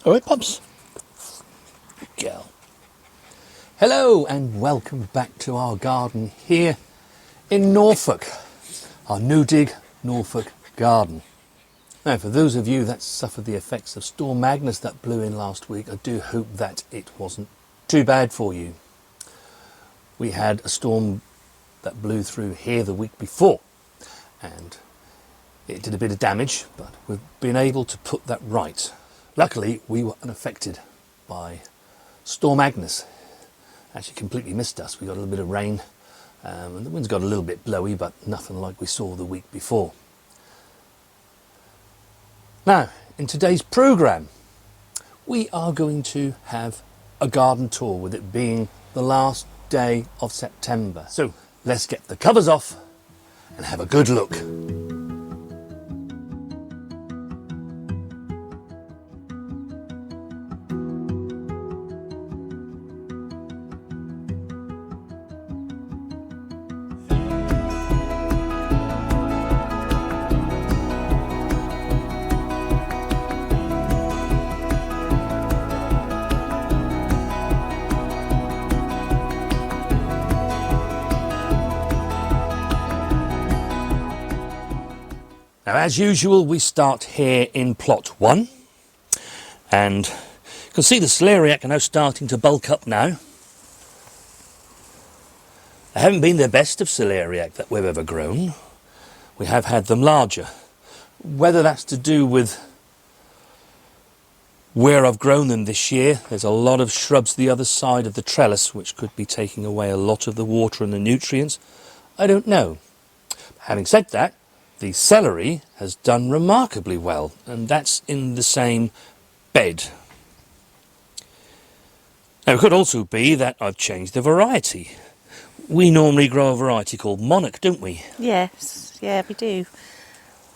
All right, Pops. Good girl. Hello and welcome back to our garden here in Norfolk, our New Dig Norfolk garden. Now, for those of you that suffered the effects of Storm Magnus that blew in last week, I do hope that it wasn't too bad for you. We had a storm that blew through here the week before and it did a bit of damage, but we've been able to put that right. Luckily, we were unaffected by Storm Agnes. Actually completely missed us. We got a little bit of rain and the winds got a little bit blowy, but nothing like we saw the week before. Now, in today's programme, we are going to have a garden tour, with it being the last day of September. So let's get the covers off and have a good look. Now, as usual, we start here in plot 1, and you can see the celeriac are now starting to bulk up now. They haven't been the best of celeriac that we've ever grown. We have had them larger. Whether that's to do with where I've grown them this year, there's a lot of shrubs the other side of the trellis which could be taking away a lot of the water and the nutrients. I don't know. Having said that, the celery has done remarkably well, and that's in the same bed. Now, it could also be that I've changed the variety. We normally grow a variety called Monarch, don't we? Yes, yeah, we do.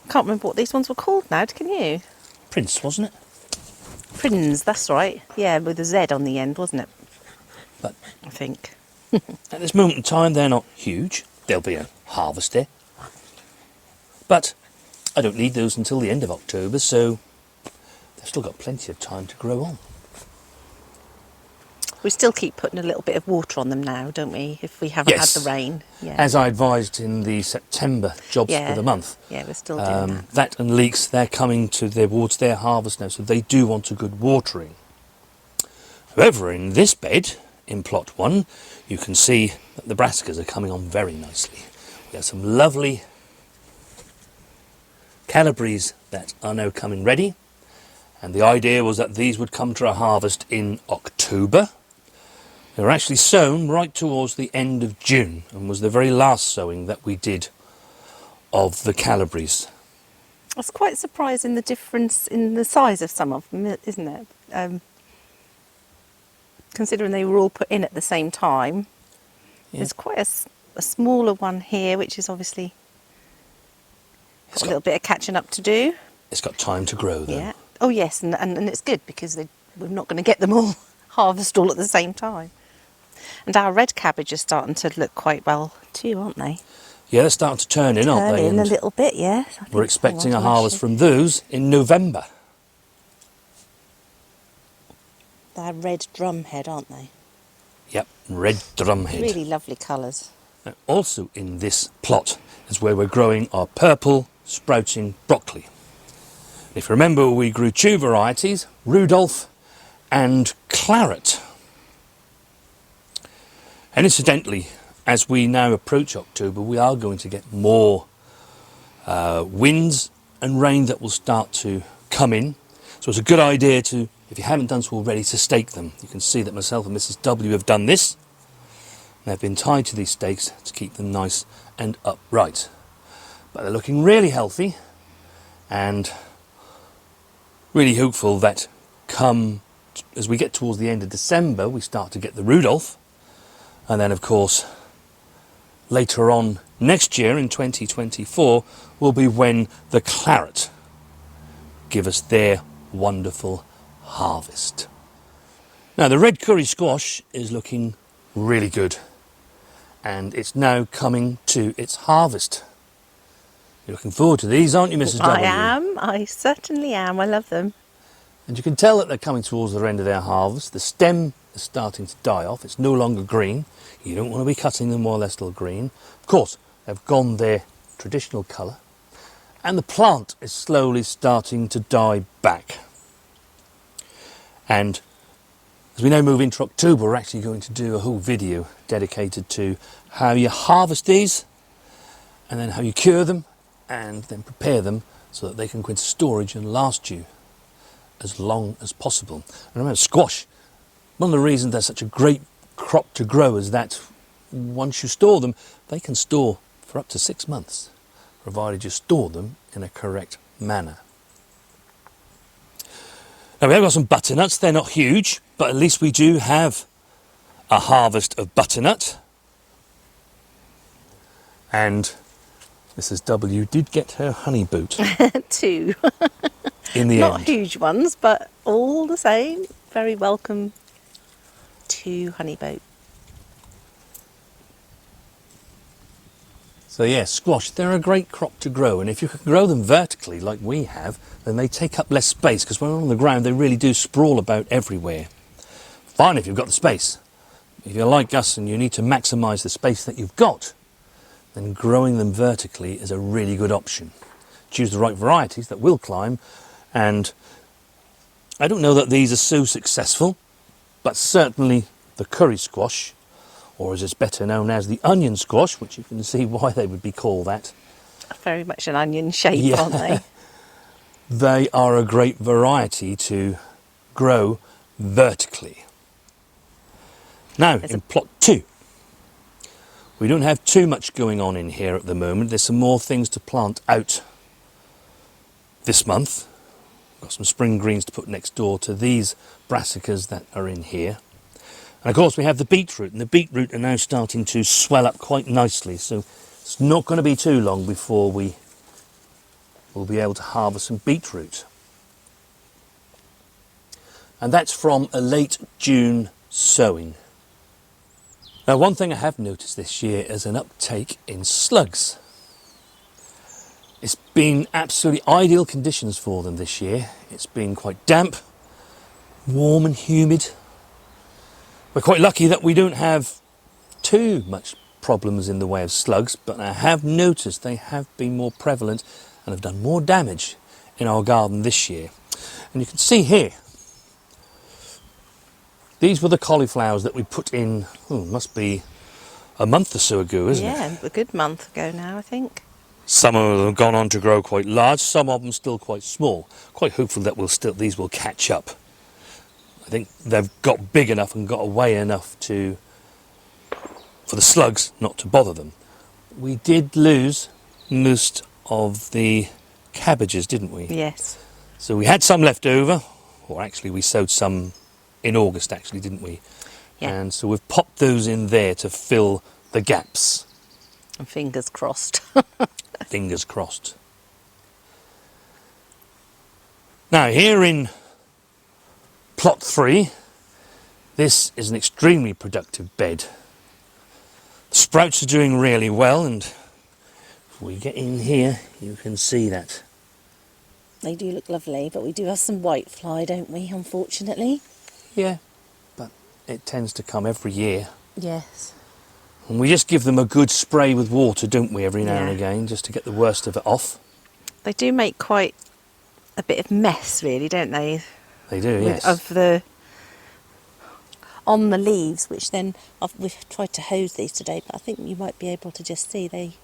Can't remember what these ones were called now, can you? Prince, wasn't it? Prinz, that's right. Yeah, with a Z on the end, wasn't it? But I think. at this moment in time, they're not huge. There'll be a harvest there. But I don't need those until the end of October, so they've still got plenty of time to grow on. We still keep putting a little bit of water on them now, don't we, if we haven't had the rain. Yeah. As I advised in the September jobs for the month. Yeah, we're still doing that. That and leeks, they're coming towards their harvest now, so they do want a good watering. However, in this bed, in plot 1, you can see that the brassicas are coming on very nicely. We have some lovely Calibres that are now coming ready, and the idea was that these would come to a harvest in October. They were actually sown right towards the end of June and was the very last sowing that we did of the Calibres. It's quite surprising, the difference in the size of some of them, isn't it? Considering they were all put in at the same time. Yeah. There's quite a smaller one here, which is obviously got a little bit of catching up to do. It's got time to grow, though. Yeah. Oh, yes, and it's good because we're not going to get them all harvest all at the same time. And our red cabbage is starting to look quite well too, aren't they? Yeah, they're starting to turn in, aren't they? Turn in a little bit, yeah. We're expecting a harvest from those in November. They're red drumhead, aren't they? Yep, red drumhead. Really lovely colours. Now, also in this plot is where we're growing our purple sprouting broccoli. If you remember, we grew 2 varieties, Rudolph and Claret. And incidentally, as we now approach October, we are going to get more winds and rain that will start to come in. So it's a good idea to, if you haven't done so already, to stake them. You can see that myself and Mrs. W have done this. They've been tied to these stakes to keep them nice and upright. But they're looking really healthy, and really hopeful that as we get towards the end of December, we start to get the Rudolph, and then of course later on next year in 2024 will be when the Claret give us their wonderful harvest. Now, the red curry squash is looking really good, and it's now coming to its harvest. You're looking forward to these, aren't you, Mrs. W? I am. I certainly am. I love them. And you can tell that they're coming towards the end of their harvest. The stem is starting to die off. It's no longer green. You don't want to be cutting them while they're still green. Of course, they've gone their traditional colour. And the plant is slowly starting to die back. And as we now move into October, we're actually going to do a whole video dedicated to how you harvest these, and then how you cure them, and then prepare them so that they can go into storage and last you as long as possible. And remember, squash, one of the reasons they're such a great crop to grow is that once you store them, they can store for up to 6 months, provided you store them in a correct manner. Now we have got some butternuts. They're not huge, but at least we do have a harvest of butternut. And Mrs. W did get her honey boot. 2. In the Not end. huge ones, but all the same, very welcome 2 honey boat. So yes, squash, they're a great crop to grow, and if you can grow them vertically like we have, then they take up less space, because when they're on the ground they really do sprawl about everywhere. Fine if you've got the space. If you're like us and you need to maximise the space that you've got, then growing them vertically is a really good option. Choose the right varieties that will climb, and I don't know that these are so successful, but certainly the curry squash, or as it's better known as the onion squash, which you can see why they would be called that. Very much an onion shape, Yeah. aren't they? They are a great variety to grow vertically. Now, in plot 2, we don't have too much going on in here at the moment. There's some more things to plant out this month. Got some spring greens to put next door to these brassicas that are in here. And of course we have the beetroot, and the beetroot are now starting to swell up quite nicely, so it's not going to be too long before we will be able to harvest some beetroot. And that's from a late June sowing. Now, one thing I have noticed this year is an uptake in slugs. It's been absolutely ideal conditions for them this year. It's been quite damp, warm and humid. We're quite lucky that we don't have too much problems in the way of slugs, but I have noticed they have been more prevalent and have done more damage in our garden this year. And you can see here, these were the cauliflowers that we put in, must be a month or so ago, isn't it? Yeah, a good month ago now, I think. Some of them have gone on to grow quite large, some of them still quite small. Quite hopeful that these will catch up. I think they've got big enough and got away enough for the slugs not to bother them. We did lose most of the cabbages, didn't we? Yes. So we had some left over, or actually we sowed some in August, actually, didn't we? Yeah. And so we've popped those in there to fill the gaps. And fingers crossed. Fingers crossed. Now here in plot 3, this is an extremely productive bed. The sprouts are doing really well, and if we get in here you can see that. They do look lovely, but we do have some whitefly, don't we, unfortunately? Yeah, but it tends to come every year. Yes. And we just give them a good spray with water, don't we, every now and Yeah. again, just to get the worst of it off. They do make quite a bit of mess, really, don't they? They do, yes. On the leaves, which then we've tried to hose these today, but I think you might be able to just see they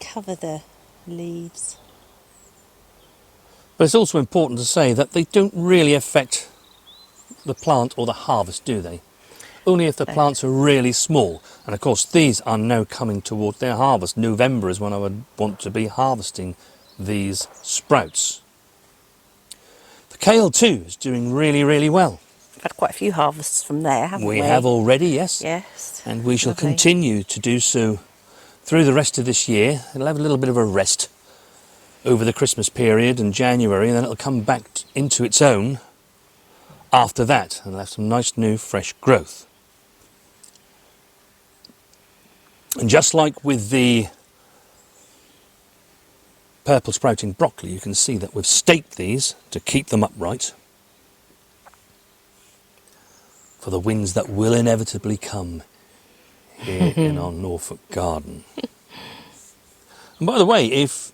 cover the leaves. But it's also important to say that they don't really affect the plant or the harvest, do they? Only if the plants are really small. And of course these are now coming towards their harvest. November is when I would want to be harvesting these sprouts. The kale too is doing really, really well. We've had quite a few harvests from there, haven't we? We have already, yes. Yes. And we shall Lovely. continue to do so through the rest of this year. It'll have a little bit of a rest over the Christmas period and January, and then it'll come back into its own after that, and it'll have some nice new fresh growth. And just like with the purple sprouting broccoli, you can see that we've staked these to keep them upright for the winds that will inevitably come here in our Norfolk garden. And by the way, if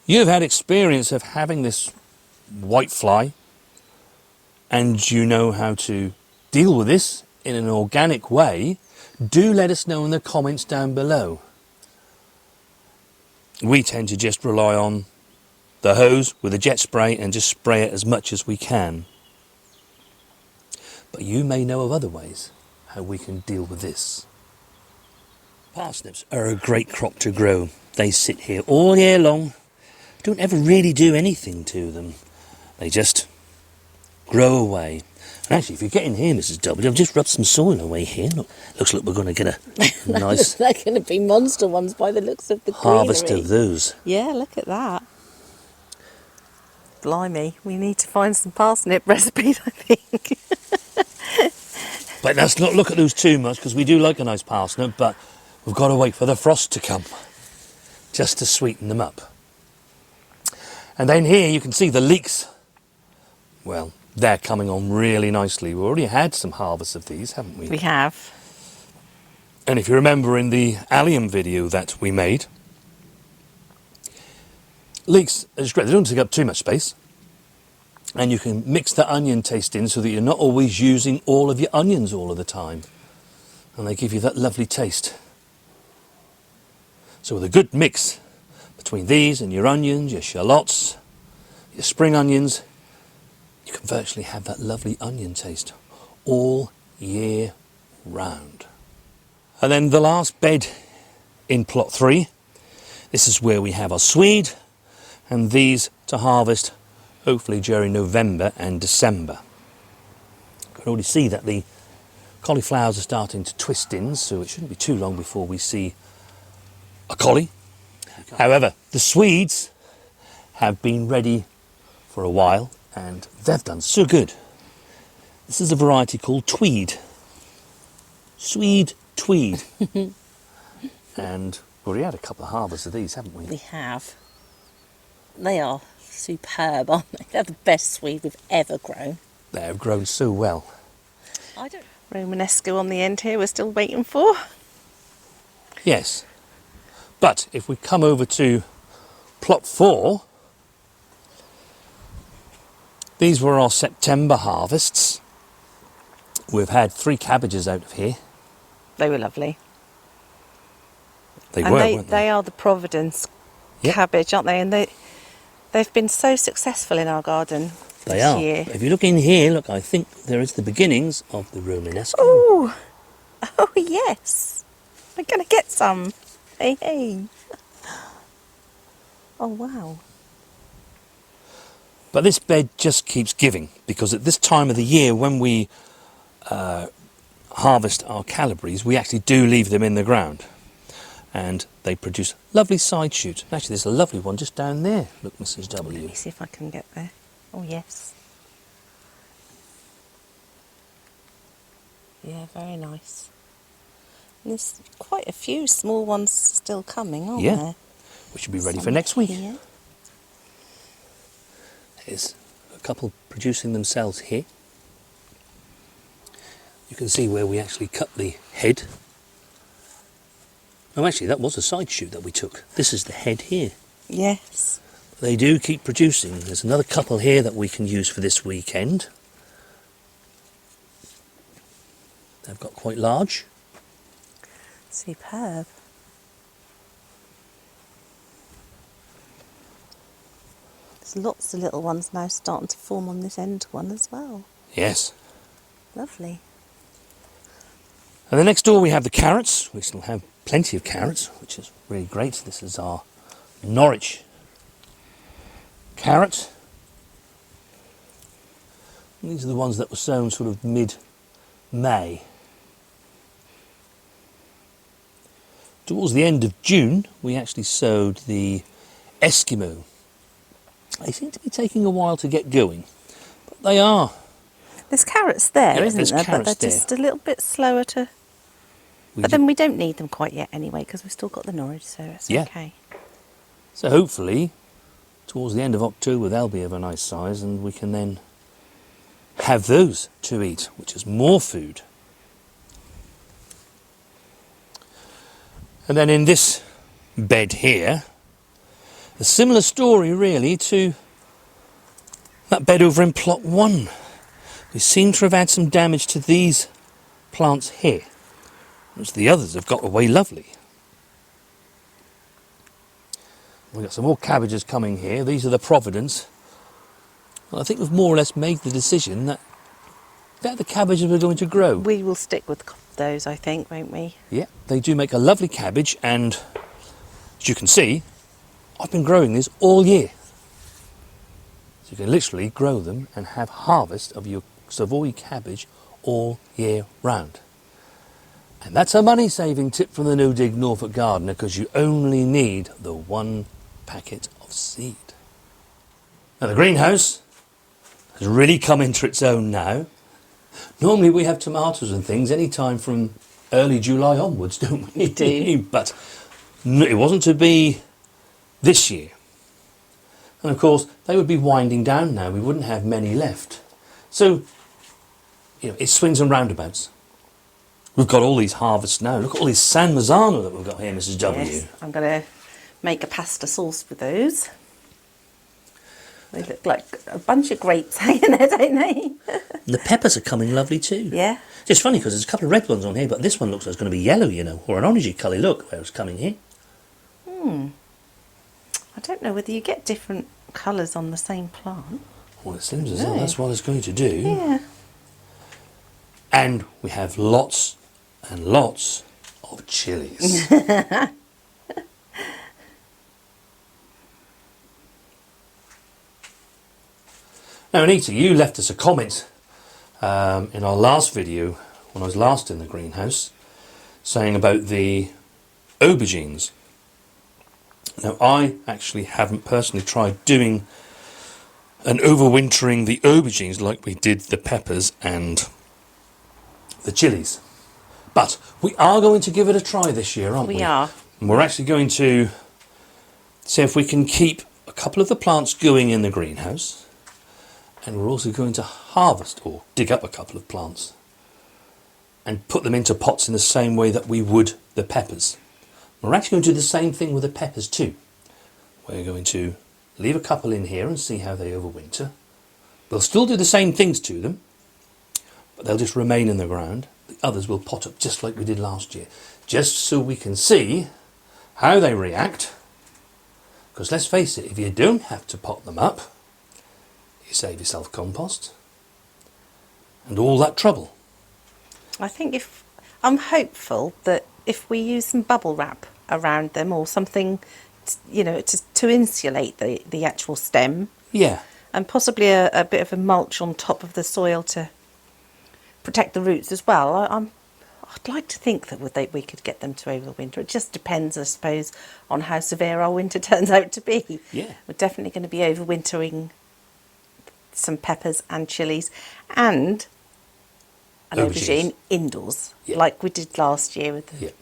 you've had experience of having this whitefly and you know how to deal with this in an organic way, do let us know in the comments down below. We tend to just rely on the hose with a jet spray and just spray it as much as we can. But you may know of other ways how we can deal with this. Parsnips are a great crop to grow. They sit here all year long. Don't ever really do anything to them. They just grow away. And actually, if you get in here, Mrs. W, I've just rubbed some soil away here. Look, looks like we're going to get a nice They're going to be monster ones by the looks of the harvest greenery. of those. Yeah, look at that. Blimey, we need to find some parsnip recipes, I think. But let's not look at those too much, because we do like a nice parsnip, but we've got to wait for the frost to come just to sweeten them up. And then here you can see the leeks. Well, they're coming on really nicely. We've already had some harvests of these, haven't we? We have. And if you remember in the allium video that we made, leeks is great. They don't take up too much space. And you can mix the onion taste in so that you're not always using all of your onions all of the time. And they give you that lovely taste. So with a good mix between these and your onions, your shallots, your spring onions, you can virtually have that lovely onion taste all year round. And then the last bed in plot 3, this is where we have our swede, and these to harvest hopefully during November and December. You can already see that the cauliflowers are starting to twist in, so it shouldn't be too long before we see a collie. However, the Swedes have been ready for a while and they've done so good. This is a variety called Tweed. Swede Tweed. And we've already had a couple of harvests of these, haven't we? We have. They are superb, aren't they? They're the best Swede we've ever grown. They have grown so well. I don't... Romanesco on the end here we're still waiting for. Yes. But if we come over to plot 4, these were our September harvests. We've had 3 cabbages out of here. They were lovely. They and were, they, weren't they? they are the Providence Yep. cabbage, aren't they? And they've been so successful in our garden They this are. year. If you look in here, look, I think there is the beginnings of the Romanesco. Oh, oh yes. We're going to get some. Hey, hey. Oh, wow. But this bed just keeps giving, because at this time of the year when we harvest our calabrese, we actually do leave them in the ground. And they produce lovely side shoots. Actually, there's a lovely one just down there. Look, Mrs. W. Let me see if I can get there. Oh, yes. Yeah, very nice. And there's quite a few small ones still coming, aren't Yeah. there? We should be ready for Some next week. here. There's a couple producing themselves here. You can see where we actually cut the head. Oh, actually, that was a side shoot that we took. This is the head here. Yes. They do keep producing. There's another couple here that we can use for this weekend. They've got quite large. Superb. There's lots of little ones now starting to form on this end one as well. Yes. Lovely. And then next door we have the carrots. We still have plenty of carrots, which is really great. This is our Norwich carrot. And these are the ones that were sown sort of mid-May. Towards the end of June, we actually sowed the Eskimo. They seem to be taking a while to get going, but they are. There's carrots there, Yeah, isn't there's there? But carrots they're just a little bit slower to... But then we don't need them quite yet anyway, because we've still got the Norwich, so it's Yeah. okay. So hopefully towards the end of October they'll be of a nice size, and we can then have those to eat, which is more food. And then in this bed here, a similar story really to that bed over in plot 1. We seem to have had some damage to these plants here, which the others have got away lovely. We've got some more cabbages coming here. These are the Providence. Well, I think we've more or less made the decision that they're the cabbages we're going to grow. We will stick with those, I think, won't we? Yeah, they do make a lovely cabbage, and as you can see, I've been growing these all year. So you can literally grow them and have harvest of your Savoy cabbage all year round. And that's a money-saving tip from the No Dig Norfolk Gardener, because you only need the 1 packet of seed. Now the greenhouse has really come into its own now. Normally we have tomatoes and things any time from early July onwards, don't we? We do. But it wasn't to be this year. And of course they would be winding down now. We wouldn't have many left. So, you know, it swings and roundabouts. We've got all these harvests now. Look at all these San Marzano that we've got here, Mrs. W. Yes, I'm going to make a pasta sauce with those. They look like a bunch of grapes hanging there, don't they? The peppers are coming lovely too. Yeah. It's funny because there's a couple of red ones on here, but this one looks like it's going to be yellow, you know, or an orangey colour. Look where it's coming here. I don't know whether you get different colours on the same plant. Well, it seems as though that's what it's going to do. Yeah. And we have lots and lots of chilies. Now, Anita, you left us a comment in our last video, when I was last in the greenhouse, saying about the aubergines. Now, I actually haven't personally tried doing an overwintering the aubergines like we did the peppers and the chilies. But we are going to give it a try this year, aren't we? We are. And we're actually going to see if we can keep a couple of the plants going in the greenhouse. And we're also going to harvest or dig up a couple of plants and put them into pots in the same way that we would the peppers. We're actually going to do the same thing with the peppers too. We're going to leave a couple in here and see how they overwinter. We'll still do the same things to them, but they'll just remain in the ground. The others will pot up just like we did last year, just so we can see how they react. Because let's face it, if you don't have to pot them up, you save yourself compost and all that trouble. I think I'm hopeful that if we use some bubble wrap around them or something, you know, to insulate the actual stem. Yeah. And possibly a bit of a mulch on top of the soil to protect the roots as well. I'd like to think that we could get them to overwinter. It just depends, I suppose, on how severe our winter turns out to be. Yeah. We're definitely going to be overwintering some peppers and chilies and an aubergine indoors, like we did last year with the,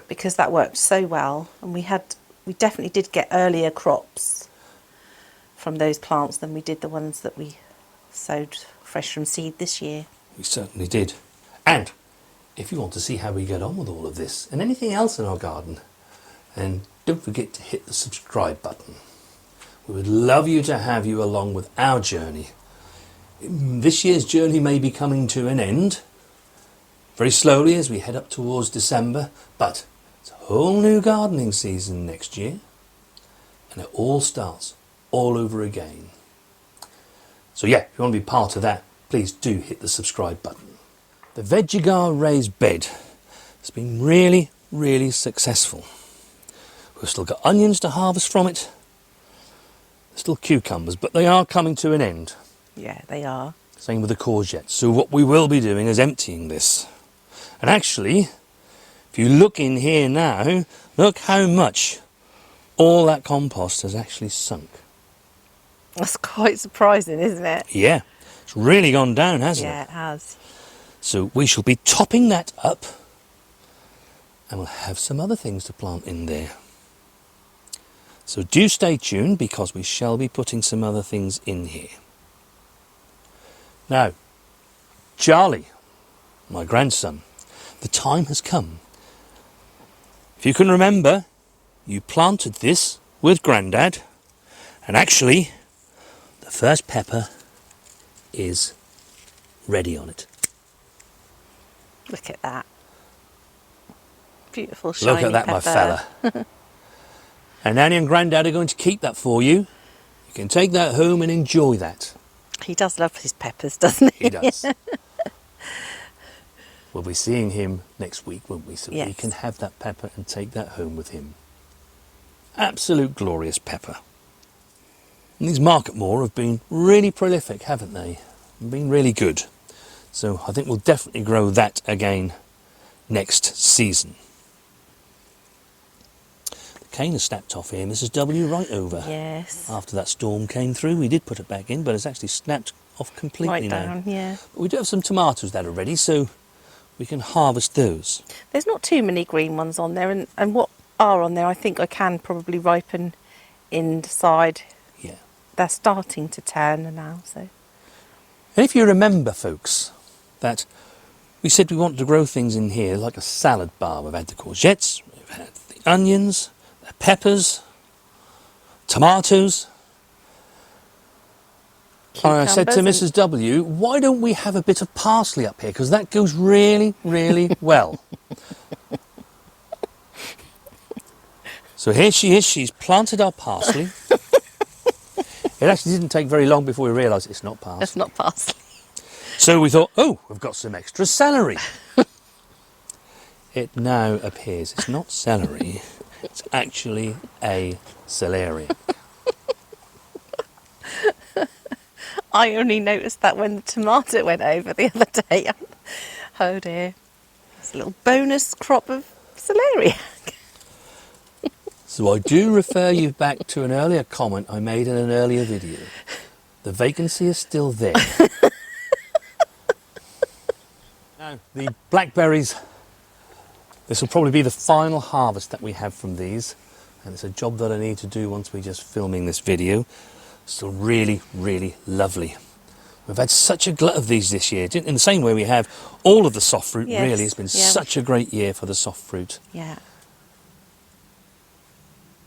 because that worked so well, and we definitely did get earlier crops from those plants than we did the ones that we sowed fresh from seed this year. We certainly did. And if you want to see how we get on with all of this and anything else in our garden, then don't forget to hit the subscribe button. We would love you to have you along with our journey. This year's journey may be coming to an end very slowly as we head up towards December, but it's a whole new gardening season next year, and it all starts all over again. So yeah, if you want to be part of that, please do hit the subscribe button. The Vegegar raised bed has been really, really successful. We've still got onions to harvest from it. Still cucumbers, but they are coming to an end. Yeah, they are. Same with the courgettes. So what we will be doing is emptying this. And actually, if you look in here now, look how much all that compost has actually sunk. That's quite surprising, isn't it? Yeah, it's really gone down, hasn't it? Yeah, it has. So we shall be topping that up, and we'll have some other things to plant in there. So do stay tuned, because we shall be putting some other things in here. Now, Charlie, my grandson, the time has come. If you can remember, you planted this with Grandad, and actually the first pepper is ready on it. Look at that. Beautiful shiny Look at that, pepper. my fella. And Nanny and Grandad are going to keep that for you. You can take that home and enjoy that. He does love his peppers, doesn't he? He does. We'll be seeing him next week, won't we? So yes. we can have that pepper and take that home with him. Absolute glorious pepper. And these Market Moor have been really prolific, haven't they? Been really good. So I think we'll definitely grow that again next season. The cane has snapped off here, Mrs. W, right over. Yes. After that storm came through, we did put it back in, but it's actually snapped off completely Right now. down, yeah. But we do have some tomatoes that are ready, so we can harvest those. There's not too many green ones on there, and what are on there, I think I can probably ripen inside. Yeah. They're starting to turn now, so. And if you remember, folks, that we said we wanted to grow things in here like a salad bar. We've had the courgettes, we've had the onions, the peppers, tomatoes. And I said to Mrs. W, why don't we have a bit of parsley up here? Because that goes really, really well. So here she is, she's planted our parsley. It actually didn't take very long before we realised it's not parsley. It's not parsley. So we thought, oh, we've got some extra celery. It now appears it's not celery, it's actually a celeriac. I only noticed that when the tomato went over the other day. Oh dear. It's a little bonus crop of celeriac. So I do refer you back to an earlier comment I made in an earlier video. The vacancy is still there. Now, the blackberries, this will probably be the final harvest that we have from these. And it's a job that I need to do once we're just filming this video. Still really, really lovely. We've had such a glut of these this year. In the same way we have all of the soft fruit, yes. really. It's been such a great year for the soft fruit. Yeah.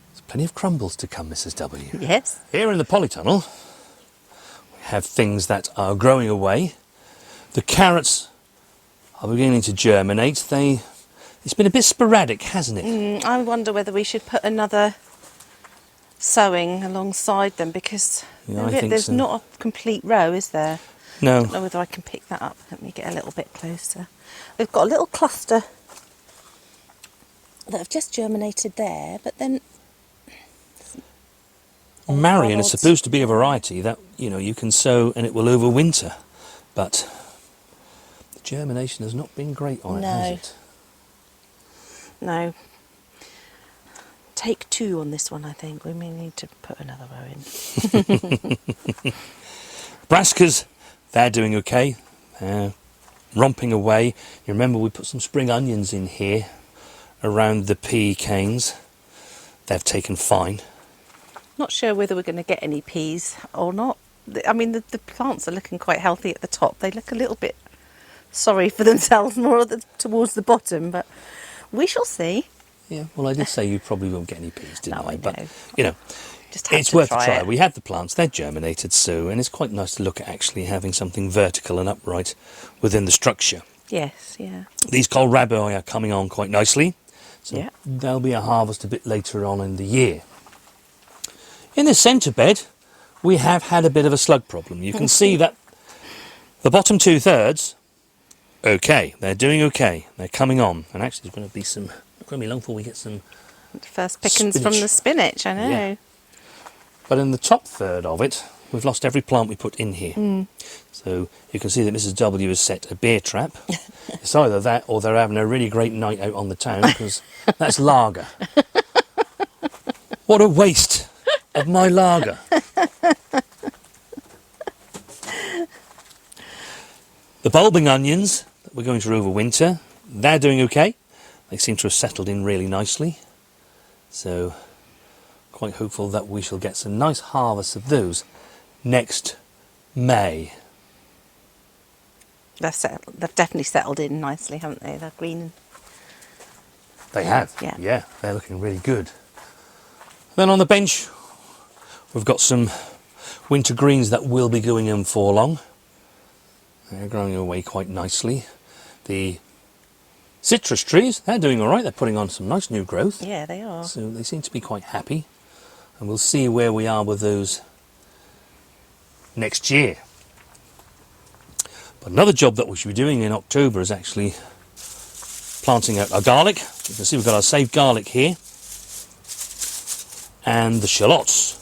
There's plenty of crumbles to come, Mrs. W. Yes. Here in the Polytunnel, we have things that are growing away. The carrots are beginning to germinate. It's been a bit sporadic, hasn't it? I wonder whether we should put another sowing alongside them, because Yeah, I think there's so. not a complete row, is there? No. I don't know whether I can pick that up. Let me get a little bit closer. We've got a little cluster that have just germinated there, but then Marion is supposed to be a variety that, you can sow and it will overwinter. But the germination has not been great on it, has it? No. Take two on this one, I think. We may need to put another row in. Brassicas, they're doing okay. Romping away. You remember we put some spring onions in here around the pea canes. They've taken fine. Not sure whether we're going to get any peas or not. I mean, the plants are looking quite healthy at the top. They look a little bit sorry for themselves more towards the bottom, but we shall see. Yeah, well, I did say you probably won't get any peas, didn't No, I know. But, Just have it's to worth a try try. it. We have the plants, they're germinated, and it's quite nice to look at actually having something vertical and upright within the structure. Yes, yeah. These kohlrabi are coming on quite nicely, so Yeah. there'll be a harvest a bit later on in the year. In the centre bed, we have had a bit of a slug problem. You can see that the bottom 2/3, okay, they're doing okay. They're coming on, and actually there's going to be not going to be long before we get some. First pickings from the spinach, I know. Yeah. But in the top third of it, we've lost every plant we put in here. So you can see that Mrs. W has set a bear trap. It's either that or they're having a really great night out on the town, because that's lager. What a waste of my lager. The bulbing onions that we're going to overwinter, they're doing okay. They seem to have settled in really nicely. So quite hopeful that we shall get some nice harvests of those next May. They've definitely settled in nicely, haven't they? They're green. They have, yeah, they're looking really good. Then on the bench, we've got some winter greens that will be going in for long. They're growing away quite nicely. The citrus trees, they're doing all right. They're putting on some nice new growth. Yeah, they are. So they seem to be quite happy. And we'll see where we are with those next year. But another job that we should be doing in October is actually planting out our garlic. You can see we've got our saved garlic here. And the shallots.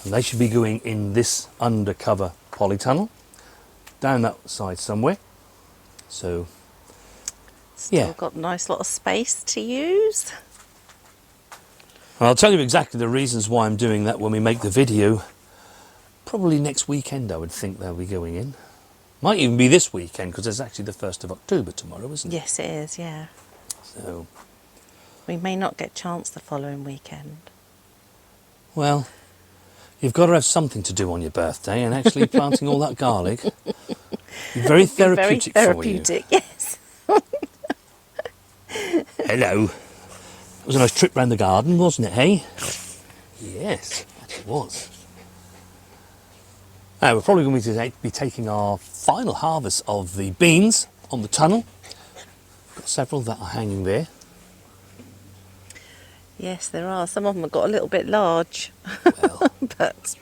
And they should be going in this undercover polytunnel. Down that side somewhere. So, Still got a nice lot of space to use. I'll tell you exactly the reasons why I'm doing that when we make the video. Probably next weekend I would think they'll be going in. Might even be this weekend because it's actually the 1st of October tomorrow, isn't it? Yes, it is, yeah. So we may not get a chance the following weekend. Well, you've got to have something to do on your birthday, and actually planting all that garlic be very therapeutic, very therapeutic for you. Yes. Hello. It was a nice trip round the garden, wasn't it, hey? Yes, it was. Now, we're probably going to be taking our final harvest of the beans on the tunnel. Got several that are hanging there. Yes, there are. Some of them have got a little bit large. Well, but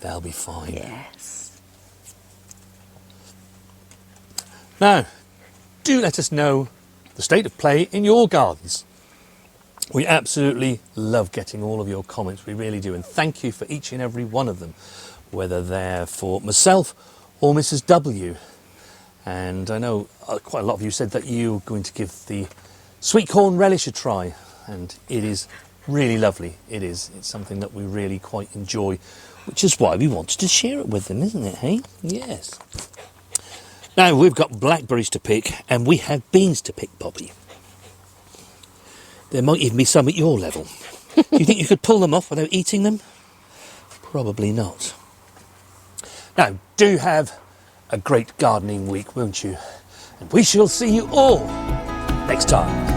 they'll be fine. Yes. Now, do let us know the state of play in your gardens. We absolutely love getting all of your comments, we really do, and thank you for each and every one of them, whether they're for myself or Mrs. W. And I know quite a lot of you said that you're going to give the sweet corn relish a try, and it is really lovely. It is. It's something that we really quite enjoy, which is why we wanted to share it with them, isn't it, hey? Yes. Now, we've got blackberries to pick, and we have beans to pick, Bobby. There might even be some at your level. Do you think you could pull them off without eating them? Probably not. Now, do have a great gardening week, won't you? And we shall see you all next time.